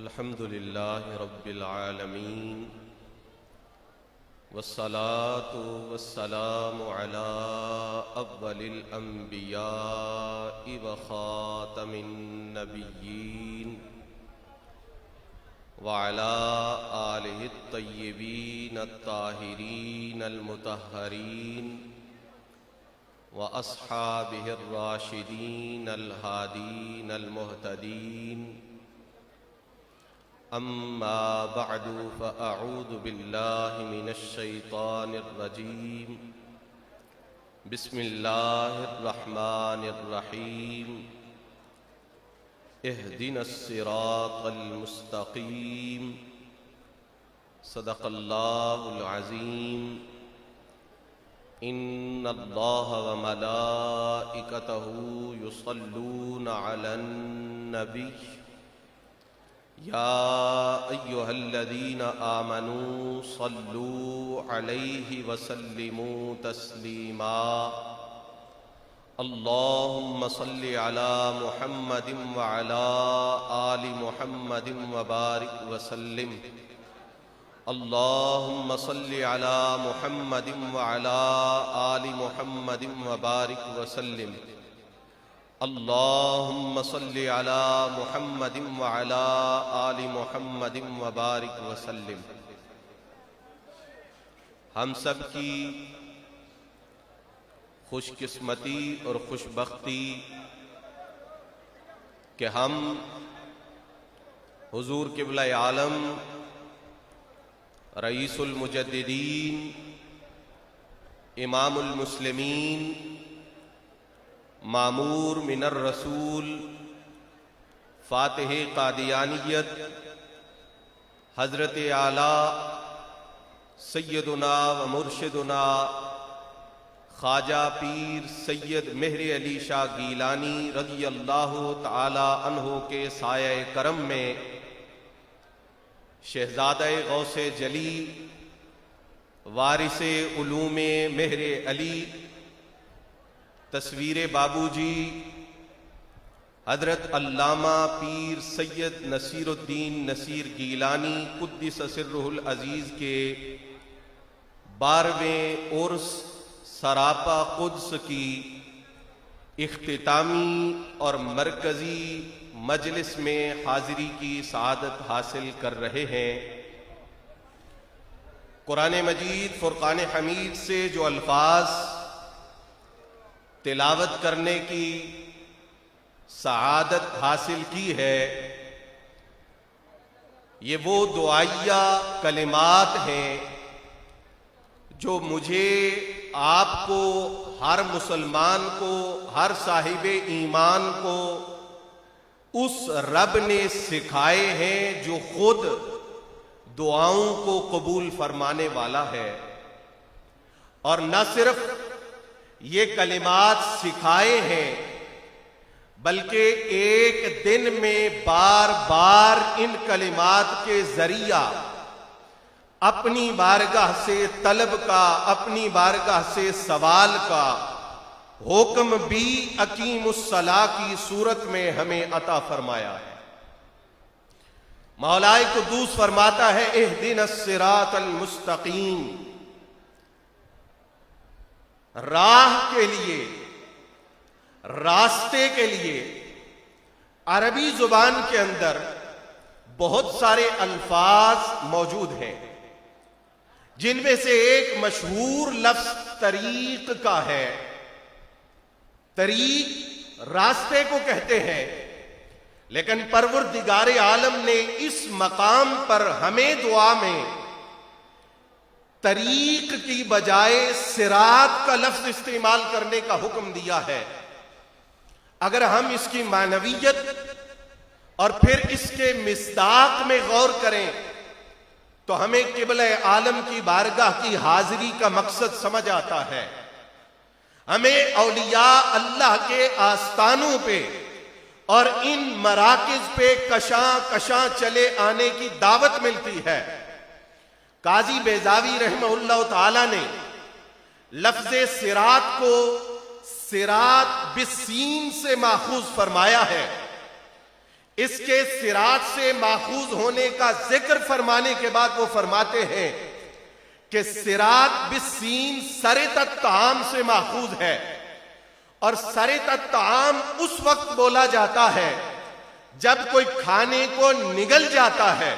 الحمد للہ رب العالمین والصلاة والسلام علی اول الانبیاء وخاتم النبیین وعلی آلہ الطیبین الطاہرین المطہرین واصحابہ الراشدین الہادین المہتدین اما بعد فاعوذ باللہ من الشیطان الرجیم بسم اللہ الرحمن الرحیم اہدنا الصراط المستقیم صدق اللہ العظیم ان اللہ وملائکتہ یصلون علی النبی یا ایہا الذین آمنوا صلوا علیہ وسلموا تسلیما اللہم صل علی محمد وعلی آل محمد وبارک وسلم اللہم صل علی محمد وعلی آل محمد وبارک وسلم اللہم صل علی محمد وعلی آل محمد وبارک وسلم۔ ہم سب کی خوش قسمتی اور خوش بختی کہ ہم حضور قبلہ عالم رئیس المجددین امام المسلمین مامور من الرسول فاتح قادیانیت حضرت اعلیٰ سیدنا و مرشدنا خواجہ پیر سید مہر علی شاہ گیلانی رضی اللہ تعالی عنہ کے سایہ کرم میں شہزادہ غوث جلی وارث علوم مہر علی تصویر بابو جی حضرت علامہ پیر سید نصیر الدین نصیر گیلانی قدس سرہ العزیز کے 12ویں عرس سراپا قدس کی اختتامی اور مرکزی مجلس میں حاضری کی سعادت حاصل کر رہے ہیں۔ قرآن مجید فرقان حمید سے جو الفاظ تلاوت کرنے کی سعادت حاصل کی ہے یہ وہ دعائیہ کلمات ہیں جو مجھے آپ کو ہر مسلمان کو ہر صاحب ایمان کو اس رب نے سکھائے ہیں جو خود دعاؤں کو قبول فرمانے والا ہے، اور نہ صرف یہ کلمات سکھائے ہیں بلکہ ایک دن میں بار بار ان کلمات کے ذریعہ اپنی بارگاہ سے طلب کا، اپنی بارگاہ سے سوال کا حکم بھی اقیم الصلاۃ کی صورت میں ہمیں عطا فرمایا ہے۔ مولا قدوس فرماتا ہے اہدنا الصراط المستقیم، راہ کے لیے، راستے کے لیے عربی زبان کے اندر بہت سارے الفاظ موجود ہیں، جن میں سے ایک مشہور لفظ طریق کا ہے۔ طریق راستے کو کہتے ہیں، لیکن پروردگار عالم نے اس مقام پر ہمیں دعا میں طریق کی بجائے صراط کا لفظ استعمال کرنے کا حکم دیا ہے۔ اگر ہم اس کی معنویت اور پھر اس کے مصداق میں غور کریں تو ہمیں قبلہ عالم کی بارگاہ کی حاضری کا مقصد سمجھ آتا ہے۔ ہمیں اولیاء اللہ کے آستانوں پہ اور ان مراکز پہ کشاں کشاں چلے آنے کی دعوت ملتی ہے۔ قاضی بیضاوی رحمہ اللہ تعالی نے لفظ صراط کو صراط بالسین سے ماخوذ فرمایا ہے۔ اس کے صراط سے ماخوذ ہونے کا ذکر فرمانے کے بعد وہ فرماتے ہیں کہ صراط بالسین سرت الطعام سے ماخوذ ہے، اور سرت الطعام اس وقت بولا جاتا ہے جب کوئی کھانے کو نگل جاتا ہے،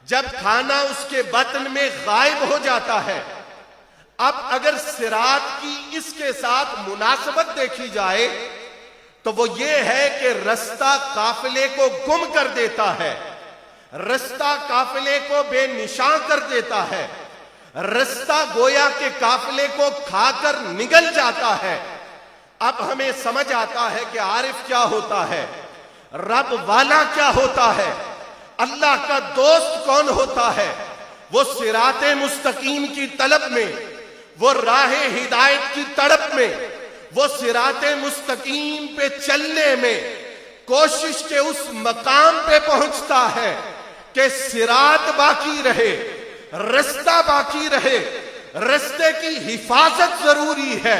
جب کھانا اس کے بطن میں غائب ہو جاتا ہے۔ اب اگر صراط کی اس کے ساتھ مناسبت دیکھی جائے تو وہ یہ ہے کہ رستہ قافلے کو گم کر دیتا ہے، رستہ قافلے کو بے نشان کر دیتا ہے، رستہ گویا کے قافلے کو کھا کر نگل جاتا ہے۔ اب ہمیں سمجھ آتا ہے کہ عارف کیا ہوتا ہے، رب والا کیا ہوتا ہے، اللہ کا دوست کون ہوتا ہے۔ وہ صراط مستقیم کی طلب میں، وہ راہ ہدایت کی تڑپ میں، وہ صراط مستقیم پہ چلنے میں کوشش کے اس مقام پہ پہنچتا ہے کہ صراط باقی رہے، رستہ باقی رہے، رستے کی حفاظت ضروری ہے،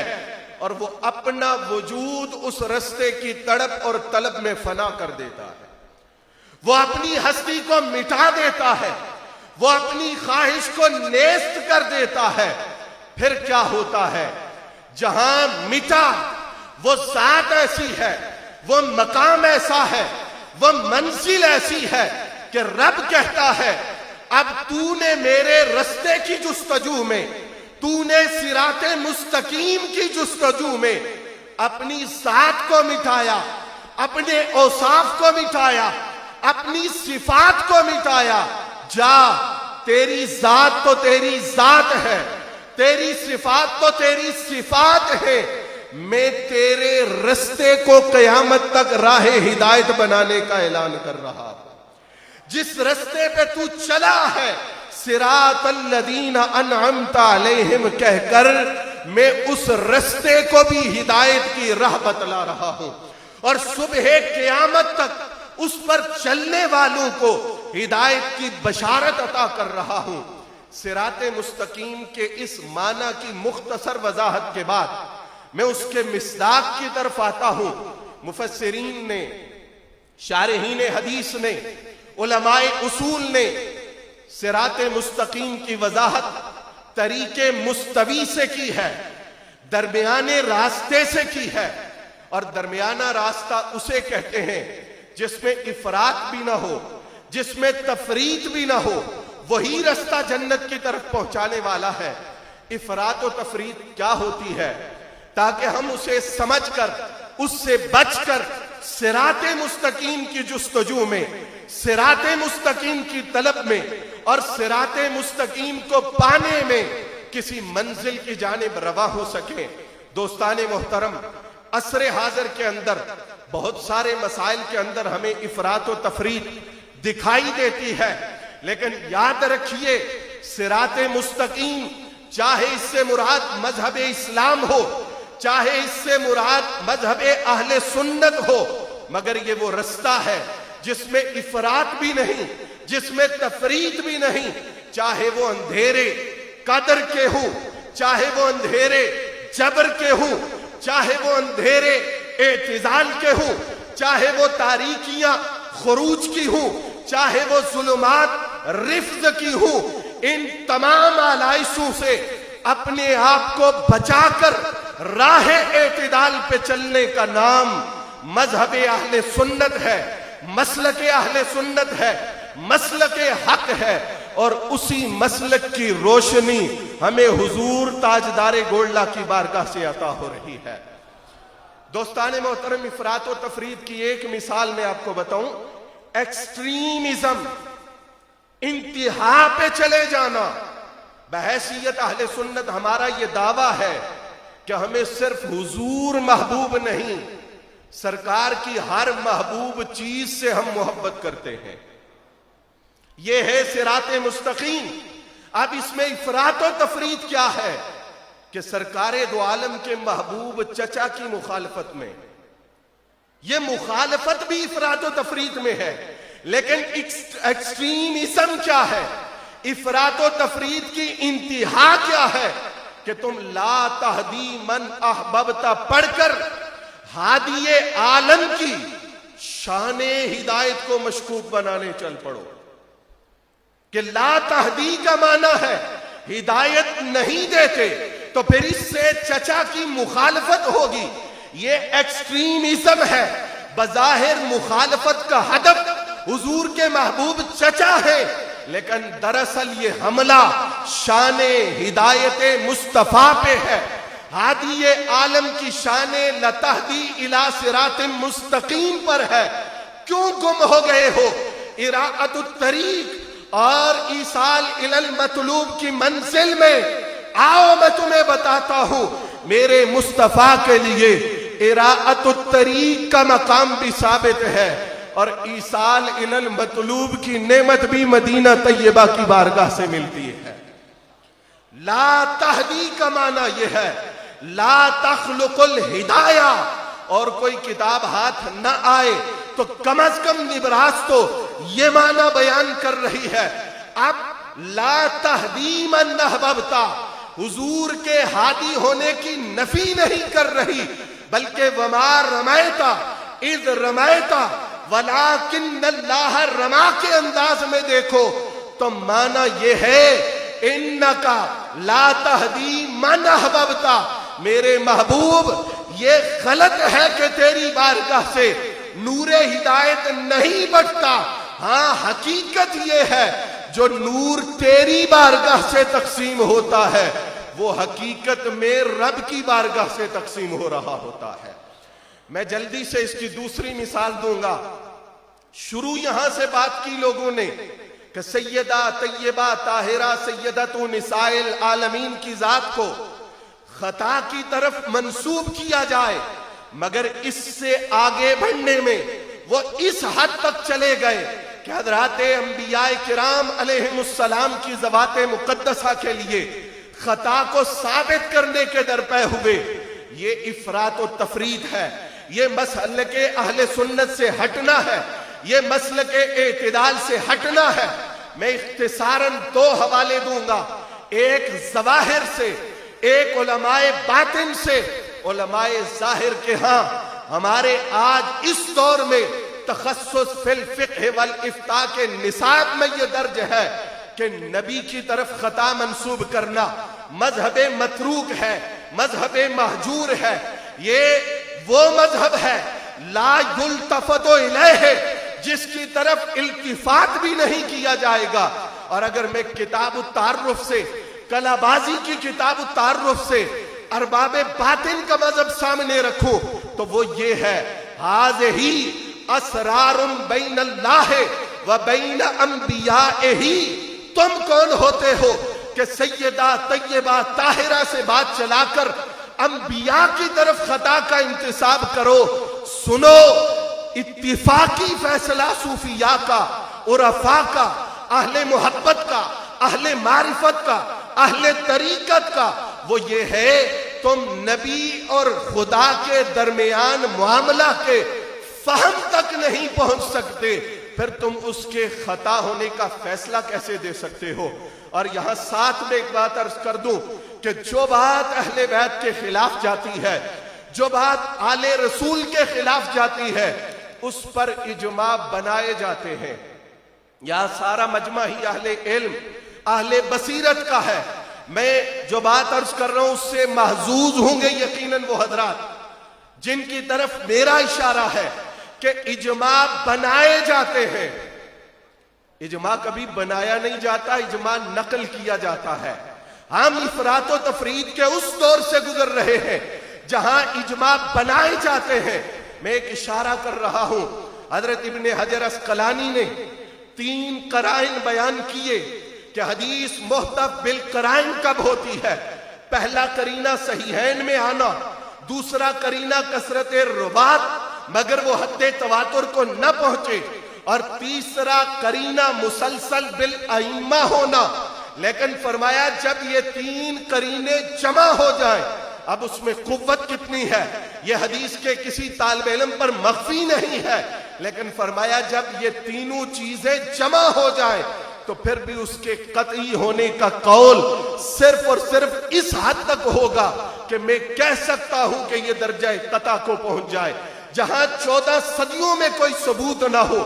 اور وہ اپنا وجود اس رستے کی تڑپ اور طلب میں فنا کر دیتا ہے۔ وہ اپنی ہستی کو مٹا دیتا ہے، وہ اپنی خواہش کو نیست کر دیتا ہے۔ پھر کیا ہوتا ہے؟ جہاں مٹا وہ ذات ایسی ہے، وہ مقام ایسا ہے، وہ منزل ایسی ہے کہ رب کہتا ہے اب تو نے میرے رستے کی جستجو میں، تو نے صراط مستقیم کی جستجو میں اپنی ذات کو مٹایا، اپنے اوصاف کو مٹایا، اپنی صفات کو مٹایا۔ جا، تیری ذات تو تیری ذات ہے، تیری صفات تو تیری صفات ہے، میں تیرے رستے کو قیامت تک راہ ہدایت بنانے کا اعلان کر رہا ہوں۔ جس رستے پہ تو چلا ہے، صراط الذین انعمت علیہم کہہ کر میں اس رستے کو بھی ہدایت کی راہ بتلا رہا ہوں، اور صبح قیامت تک اس پر چلنے والوں کو ہدایت کی بشارت عطا کر رہا ہوں۔ صراط مستقیم کے اس معنی کی مختصر وضاحت کے بعد میں اس کے مصداق کی طرف آتا ہوں۔ مفسرین نے، شارحین حدیث نے، علماء اصول نے صراط مستقیم کی وضاحت طریق مستوی سے کی ہے، درمیانے راستے سے کی ہے، اور درمیانہ راستہ اسے کہتے ہیں جس میں افراط بھی نہ ہو، جس میں تفریط بھی نہ ہو، وہی رستہ جنت کی طرف پہنچانے والا ہے۔ افراط و تفریط کیا ہوتی ہے تاکہ ہم اسے سمجھ کر، اس سے بچ کر صراط مستقیم کی جستجو میں، صراط مستقیم کی طلب میں اور صراط مستقیم کو پانے میں کسی منزل کی جانب رواں ہو سکیں۔ دوستان محترم، عصر حاضر کے اندر بہت سارے مسائل کے اندر ہمیں افراط و تفریط دکھائی دیتی ہے، لیکن یاد رکھیے صراط مستقیم، چاہے اس سے مراد مذہب اسلام ہو، چاہے اس سے مراد مذہب اہل سنت ہو، مگر یہ وہ رستہ ہے جس میں افراط بھی نہیں، جس میں تفریط بھی نہیں، چاہے وہ اندھیرے قدر کے ہوں، چاہے وہ اندھیرے جبر کے ہوں، چاہے وہ اندھیرے اعتزال کے ہوں، چاہے وہ تاریکیاں خروج کی ہوں، چاہے وہ ظلمات رفض کی ہوں، ان تمام آلائشوں سے اپنے آپ کو بچا کر راہ اعتدال پہ چلنے کا نام مذہب اہل سنت ہے، مسلک اہل سنت ہے، مسلک حق ہے، اور اسی مسلک کی روشنی ہمیں حضور تاجدار گولڈا کی بارگاہ سے عطا ہو رہی ہے۔ دوستان محترم، افراط و تفریط کی ایک مثال میں آپ کو بتاؤں، ایکسٹریمزم، انتہا پہ چلے جانا۔ بحیثیت اہل سنت ہمارا یہ دعویٰ ہے کہ ہمیں صرف حضور محبوب نہیں، سرکار کی ہر محبوب چیز سے ہم محبت کرتے ہیں۔ یہ ہے صراط مستقیم۔ اب اس میں افراط و تفریط کیا ہے کہ سرکار دو عالم کے محبوب چچا کی مخالفت میں، یہ مخالفت بھی افراط و تفریط میں ہے، لیکن ایکسٹریمزم کیا ہے، افراط و تفریط کی انتہا کیا ہے کہ تم لا تہدی من احببت پڑھ کر ہادی عالم کی شان ہدایت کو مشکوک بنانے چل پڑو کہ لا تہدی کا معنی ہے ہدایت نہیں دیتے، تو پھر اس سے چچا کی مخالفت ہوگی. یہ ایکسٹریمزم ہے. بظاہر مخالفت کا ہدف حضور کے محبوب چچا ہے، لیکن دراصل یہ حملہ شان ہدایت مصطفیٰ پہ ہے. ہادی عالم کی شان لتہدی الی صراط مستقیم پر ہے. کیوں گم ہو گئے ہو؟ اراءۃ الطریق اور ایصال الی المطلوب کی منزل میں آؤ، میں تمہیں بتاتا ہوں. میرے مصطفیٰ کے لیے اراءۃ الطریق کا مقام بھی ثابت ہے، اور ایصال الی المطلوب کی نعمت بھی مدینہ طیبہ کی بارگاہ سے ملتی ہے. لا تہدی کا معنی یہ ہے لا تخلق الہدایہ. اور کوئی کتاب ہاتھ نہ آئے تو کم از کم نبراس تو یہ معنی بیان کر رہی ہے. اب لا تہدی من احببتا حضور کے ہادی ہونے کی نفی نہیں کر رہی، بلکہ وما رمیتا اذ رمیتا ولیکن اللہ رما کے انداز میں دیکھو تو معنی یہ ہے انکا لا تہدی من احببتا. میرے محبوب یہ غلط ہے کہ تیری بارگاہ سے نور ہدایت نہیں بٹتا. ہاں حقیقت یہ ہے جو نور تیری بارگاہ سے تقسیم ہوتا ہے وہ حقیقت میں رب کی بارگاہ سے تقسیم ہو رہا ہوتا ہے. میں جلدی سے اس کی دوسری مثال دوں گا. شروع یہاں سے بات کی لوگوں نے کہ سیدہ طیبہ طاہرہ سیدۃ نساء العالمین کی ذات کو خطا کی طرف منسوب کیا جائے، مگر اس سے آگے بڑھنے میں وہ اس حد تک چلے گئے کہ حضرات انبیاء کرام علیہم السلام کی ذوات مقدسہ کے لیے خطا کو ثابت کرنے کے درپے ہوئے. یہ افراط و تفرید ہے، یہ مسلک اہل سنت سے ہٹنا ہے، یہ مسلک اعتدال سے ہٹنا ہے. میں اختصاراً دو حوالے دوں گا، ایک ظواہر سے، ایک علماء باطن سے. علماء ظاہر کے ہاں ہمارے آج اس دور میں تخصص فی الفقہ والافتاء کے نصاب میں یہ درج ہے کہ نبی کی طرف خطا منسوب کرنا مذہب متروک ہے، مذہب مہجور ہے. یہ وہ مذہب ہے لا یلتفت الیہ جس کی طرف التفات بھی نہیں کیا جائے گا. اور اگر میں کتاب التعارف سے، کلا بازی کی کتاب التعارف سے ارباب باطن کا مذہب سامنے رکھوں تو وہ یہ ہے ھذہ اسرار بین اللہ و بین انبیائہ. تم کون ہوتے ہو کہ سیدہ طیبہ طاہرہ سے بات چلا کر انبیاء کی طرف خطا کا انتساب کرو؟ سنو، اتفاقی فیصلہ صوفیاء کا، عرفاء کا، اہل محبت کا، اہل معرفت کا، اہل طریقت کا وہ یہ ہے تم نبی اور خدا کے درمیان معاملہ کے فہم تک نہیں پہنچ سکتے، پھر تم اس کے خطا ہونے کا فیصلہ کیسے دے سکتے ہو؟ اور یہاں ساتھ میں ایک بات عرض کر دوں کہ جو بات اہل بیت کے خلاف جاتی ہے، جو بات آل رسول کے خلاف جاتی ہے، اس پر اجماع بنائے جاتے ہیں. یہاں سارا مجمع ہی اہل علم، اہل بصیرت کا ہے. میں جو بات عرض کر رہا ہوں اس سے محظوظ ہوں گے یقیناً وہ حضرات جن کی طرف میرا اشارہ ہے کہ اجماع بنائے جاتے ہیں. اجماع کبھی بنایا نہیں جاتا، اجماع نقل کیا جاتا ہے. ہم افراط و تفرید کے اس دور سے گزر رہے ہیں جہاں اجماع بنائے جاتے ہیں. میں ایک اشارہ کر رہا ہوں، حضرت ابن حجر عسقلانی نے 3 قرائن بیان کیے کہ حدیث محتف بالقرائن کب ہوتی ہے. پہلا قرینہ صحیحین میں آنا، دوسرا قرینہ کثرت روات مگر وہ حد تواتر کو نہ پہنچے، اور تیسرا قرینہ مسلسل بالائمہ ہونا. لیکن فرمایا جب یہ 3 قرینے جمع ہو جائیں، اب اس میں قوت کتنی ہے یہ حدیث کے کسی طالب علم پر مخفی نہیں ہے، لیکن فرمایا جب یہ تینوں چیزیں جمع ہو جائیں تو پھر بھی اس کے قطعی ہونے کا قول صرف اور صرف اس حد تک ہوگا کہ میں کہہ سکتا ہوں کہ یہ درجہ قطع کو پہنچ جائے. جہاں 14 صدیوں میں کوئی ثبوت نہ ہو،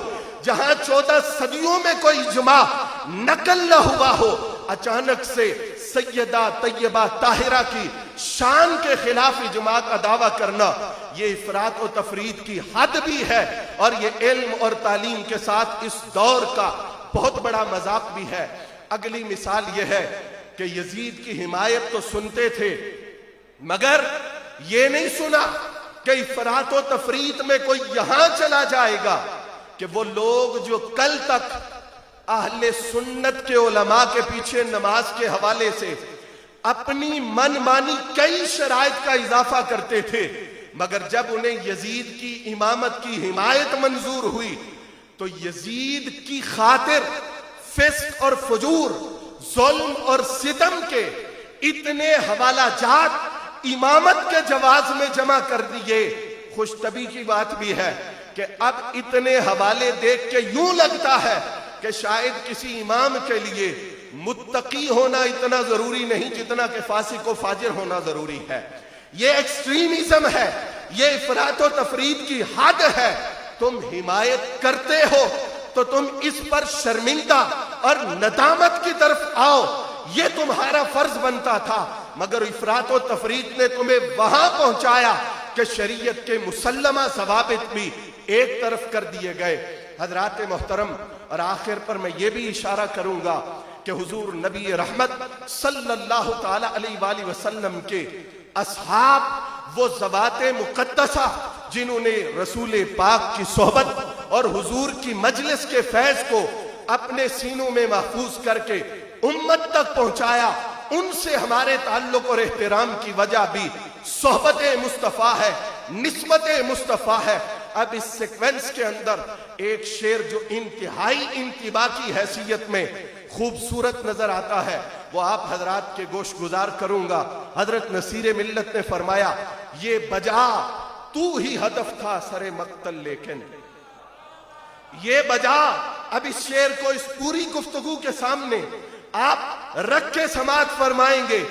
جہاں 14 صدیوں میں کوئی اجماع نقل نہ ہوا ہو، اچانک سے سیدہ طیبہ طاہرہ کی شان کے خلاف اجماع کا دعویٰ کرنا، یہ افراط و تفرید کی حد بھی ہے، اور یہ علم اور تعلیم کے ساتھ اس دور کا بہت بڑا مذاق بھی ہے۔ اگلی مثال یہ ہے کہ یزید کی حمایت تو سنتے تھے، مگر یہ نہیں سنا کہ افراط و تفرید میں کوئی یہاں چلا جائے گا کہ وہ لوگ جو کل تک اہل سنت کے علماء کے پیچھے نماز کے حوالے سے اپنی من مانی کئی شرائط کا اضافہ کرتے تھے، مگر جب انہیں یزید کی امامت کی حمایت منظور ہوئی تو یزید کی خاطر فسق اور فجور، ظلم اور ستم کے اتنے حوالہ جات امامت کے جواز میں جمع کر دیے۔ خوش طبی کی بات بھی ہے کہ اب اتنے حوالے دیکھ کے یوں لگتا ہے کہ شاید کسی امام کے لیے متقی ہونا اتنا ضروری نہیں جتنا کہ فاسق و فاجر ہونا ضروری ہے۔ یہ ایکسٹریمزم ہے، یہ افراط و تفرید کی حد ہے۔ تم حمایت کرتے ہو تو تم اس پر شرمندہ اور ندامت کی طرف آؤ، یہ تمہارا فرض بنتا تھا، مگر افراط و تفرید نے تمہیں وہاں پہنچایا کہ شریعت کے مسلمہ ضوابط بھی ایک طرف کر دیے گئے۔ حضرات محترم، اور آخر پر میں یہ بھی اشارہ کروں گا کہ حضور نبی رحمت صلی اللہ تعالی علیہ وآلہ وسلم کے اصحاب، وہ ذوات مقدسہ جنہوں نے رسول پاک کی صحبت اور حضور کی مجلس کے فیض کو اپنے سینوں میں محفوظ کر کے امت تک پہنچایا، ان سے ہمارے تعلق اور احترام کی وجہ بھی صحبت مصطفیٰ ہے، نسبت مصطفیٰ ہے۔ اب اس سیکوینس کے اندر ایک شعر جو انتہائی انتباہ کی حیثیت میں خوبصورت نظر آتا ہے، وہ آپ حضرات کے گوش گزار کروں گا۔ حضرت نصیر ملت نے فرمایا، یہ بجا تو ہی ہدف تھا سر مقتل لیکن، یہ بجا۔ اب اس شعر کو اس پوری گفتگو کے سامنے آپ رکھ کے سماعت فرمائیں گے۔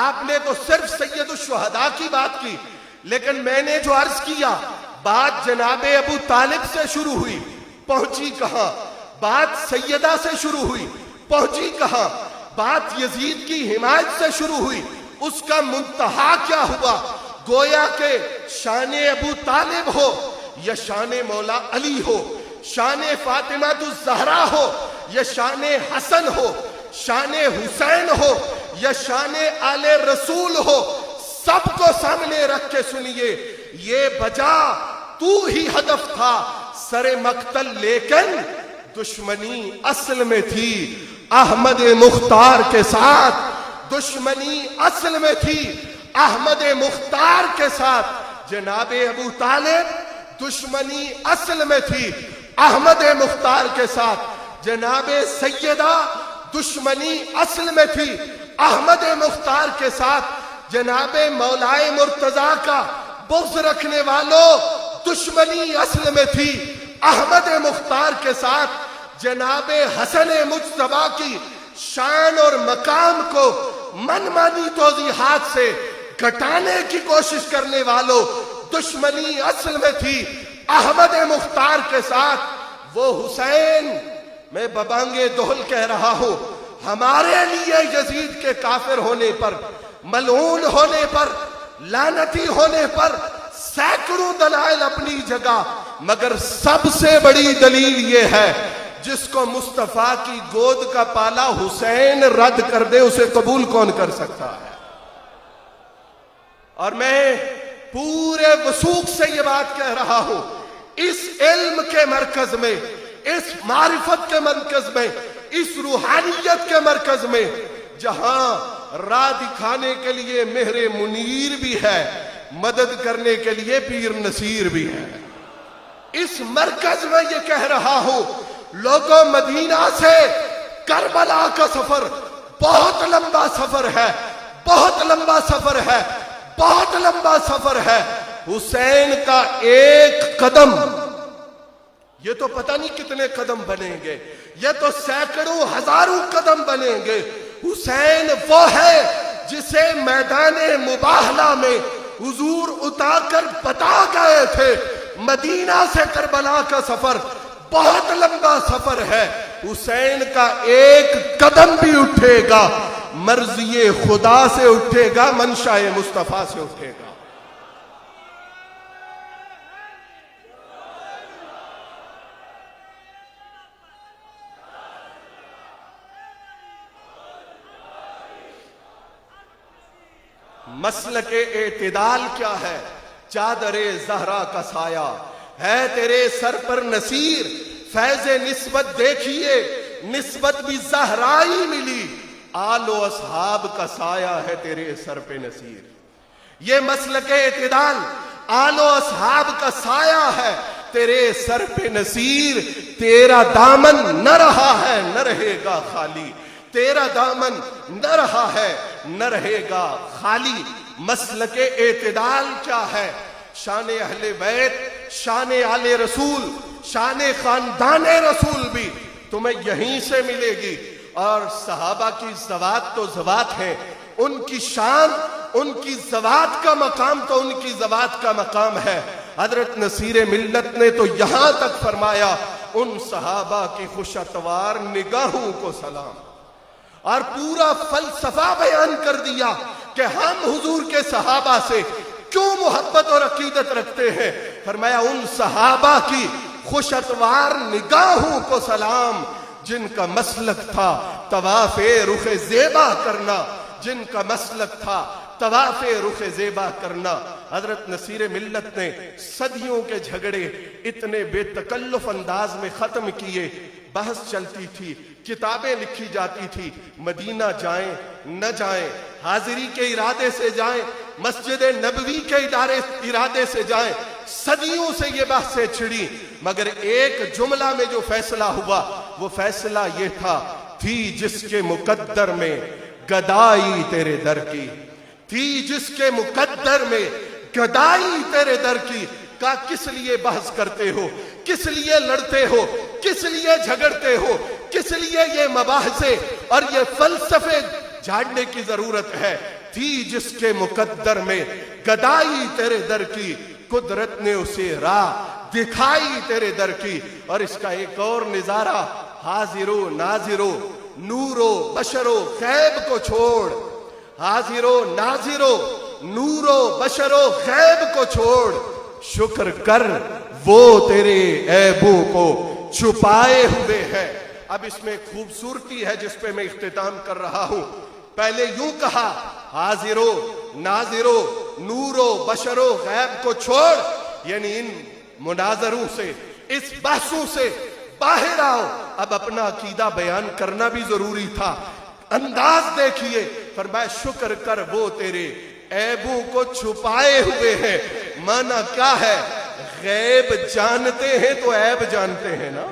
آپ نے تو صرف سید الشہداء کی بات کی، لیکن میں نے جو عرض کیا، بات جناب ابو طالب سے شروع ہوئی، پہنچی کہاں؟ بات سیدہ سے شروع ہوئی، پہنچی کہاں؟ بات یزید کی حمایت سے شروع ہوئی، اس کا منتہا کیا ہوا؟ گویا کہ شان ابو طالب ہو یا شان مولا علی ہو، شان فاطمہ الزہرا ہو یا شان حسن ہو، شان حسین ہو یا شان آل رسول ہو، سب کو سامنے رکھ کے سنیے، یہ بجا تو ہی ہدف تھا سر مقتل لیکن دشمنی اصل میں تھی احمد مختار کے ساتھ، دشمنی اصل میں تھی احمد مختار کے ساتھ۔ جناب ابو طالب، دشمنی اصل میں تھی احمد مختار کے ساتھ۔ جناب سیدہ، دشمنی اصل میں تھی احمد مختار کے ساتھ۔ جناب مولائے مرتضیٰ کا بغض رکھنے والوں، دشمنی اصل میں تھی احمد مختار کے ساتھ۔ جناب حسن مجتبیٰ کی شان اور مقام کو من مانی توضیحات سے گھٹانے کی کوشش کرنے والوں، دشمنی اصل میں تھی احمد مختار کے ساتھ۔ وہ حسین، میں ببانگے دہل کہہ رہا ہوں، ہمارے لیے یزید کے کافر ہونے پر، ملعون ہونے پر، لعنتی ہونے پر سینکڑوں دلائل اپنی جگہ، مگر سب سے بڑی دلیل یہ ہے، جس کو مصطفیٰ کی گود کا پالا حسین رد کر دے اسے قبول کون کر سکتا ہے؟ اور میں پورے وثوق سے یہ بات کہہ رہا ہوں، اس علم کے مرکز میں، اس معرفت کے مرکز میں، اس روحانیت کے مرکز میں، جہاں راہ دکھانے کے لیے مہر منیر بھی ہے، مدد کرنے کے لیے پیر نصیر بھی ہے، اس مرکز میں یہ کہہ رہا ہوں، لوگوں، مدینہ سے کربلا کا سفر بہت لمبا سفر ہے، بہت لمبا سفر ہے، بہت لمبا سفر ہے۔ حسین کا ایک قدم، یہ تو پتہ نہیں کتنے قدم بنیں گے، یہ تو سینکڑوں ہزاروں قدم بنیں گے۔ حسین وہ ہے جسے میدان مباہلہ میں حضور اتار کر بتا گئے تھے، مدینہ سے کربلا کا سفر بہت لمبا سفر ہے. حسین کا ایک قدم بھی اٹھے گا مرضی خدا سے اٹھے گا, منشاء مصطفیٰ سے اٹھے گا. مسلک اعتدال کیا ہے؟ چادر زہرا کا سایہ ہے تیرے سر پر نصیر. فیض نسبت دیکھیے, نسبت بھی زہرائی ملی. آل و اصحاب کا سایہ ہے تیرے سر پہ نصیر. یہ مسلک اعتدال آل و اصحاب کا سایہ ہے تیرے سر پہ نصیر. تیرا دامن نہ رہا ہے نہ رہے گا خالی, تیرا دامن نہ رہا ہے نہ رہے گا خالی. مسلک اعتدال کیا ہے؟ شان اہل بیت, شان آل رسول, شان خاندان رسول بھی تمہیں یہیں سے ملے گی. اور صحابہ کی زوات تو زوات ہیں, ان کی شان, ان کی زوات کا مقام تو ان کی زوات کا مقام ہے. حضرت نصیر ملت نے تو یہاں تک فرمایا ان صحابہ کی خوش اتوار نگاہوں کو سلام, اور پورا فلسفہ بیان کر دیا کہ ہم حضور کے صحابہ سے کیوں محبت اور عقیدت رکھتے ہیں. فرمایا ان صحابہ کی خوش اتوار نگاہوں کو سلام, جن کا مسلک تھا طواف رخ زیبا کرنا, جن کا مسلک تھا طواف رخ زیبا کرنا. حضرت نصیر ملت نے صدیوں کے جھگڑے اتنے بے تکلف انداز میں ختم کیے. بحث چلتی تھی, کتابیں لکھی جاتی تھی, مدینہ جائیں نہ جائیں, حاضری کے ارادے سے جائیں, مسجد نبوی کے ارادے سے جائیں. صدیوں سے یہ بحثیں چھڑی, مگر ایک جملہ میں جو فیصلہ ہوا وہ فیصلہ یہ تھا, تھی جس کے مقدر میں گدائی تیرے در کی, تھی جس کے مقدر میں گدائی تیرے در کی. کا کس لیے بحث کرتے ہو, کس لیے لڑتے ہو, کس لیے جھگڑتے ہو, کس لیے یہ مباحثے اور یہ فلسفے جھاڑنے کی ضرورت ہے؟ تھی جس کے مقدر میں گدائی تیرے در کی, قدرت نے اسے راہ دکھائی تیرے در کی. اور اس کا ایک اور نظارہ, حاضرو ناظرو نورو بشرو غیب کو چھوڑ, حاضرو ناظرو نورو بشرو غیب کو چھوڑ, شکر کر وہ تیرے عیبوں کو چھپائے ہوئے ہے. اب اس میں خوبصورتی ہے جس پہ میں اختتام کر رہا ہوں. پہلے یوں کہا, حاضرو ناظرو نورو بشرو غیب کو چھوڑ, یعنی ان مناظروں سے, اس بحثوں سے باہر آؤ. اب اپنا عقیدہ بیان کرنا بھی ضروری تھا. انداز دیکھیے, فرمایا شکر کر وہ تیرے عیبوں کو چھپائے ہوئے ہیں. معنی کیا ہے؟ غیب جانتے ہیں تو عیب جانتے ہیں نا,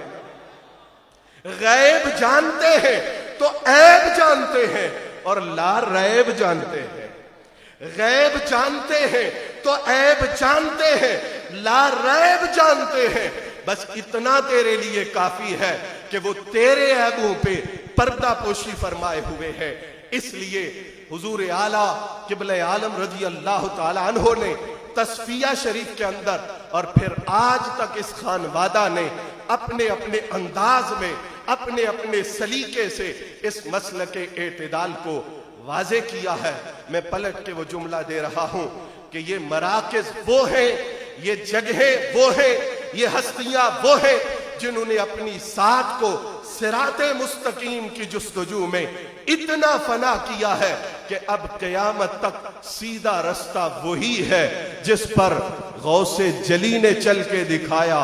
غیب جانتے ہیں تو عیب جانتے ہیں, اور لا ریب جانتے ہیں. غیب جانتے ہیں تو عیب جانتے ہیں, لا ریب جانتے ہیں. بس اتنا تیرے لیے کافی ہے کہ وہ تیرے عیبوں پہ پردہ پوشی فرمائے ہوئے ہیں. اس لیے حضور اعلیٰ قبلہ عالم رضی اللہ تعالی عنہ نے تصفیہ شریف کے اندر اور پھر آج تک اس خانوادہ نے اپنے اپنے انداز میں, اپنے اپنے سلیقے سے اس مسلک اعتدال کو واضح کیا ہے. میں پلٹ کے وہ جملہ دے رہا ہوں کہ یہ مراکز وہ ہیں, یہ جگہیں وہ ہیں, یہ ہستیاں وہ ہیں جنہوں نے اپنی ساتھ کو صراط مستقیم کی جستجو میں اتنا فنا کیا ہے کہ اب قیامت تک سیدھا رستہ وہی ہے جس پر غوث جلی نے چل کے دکھایا.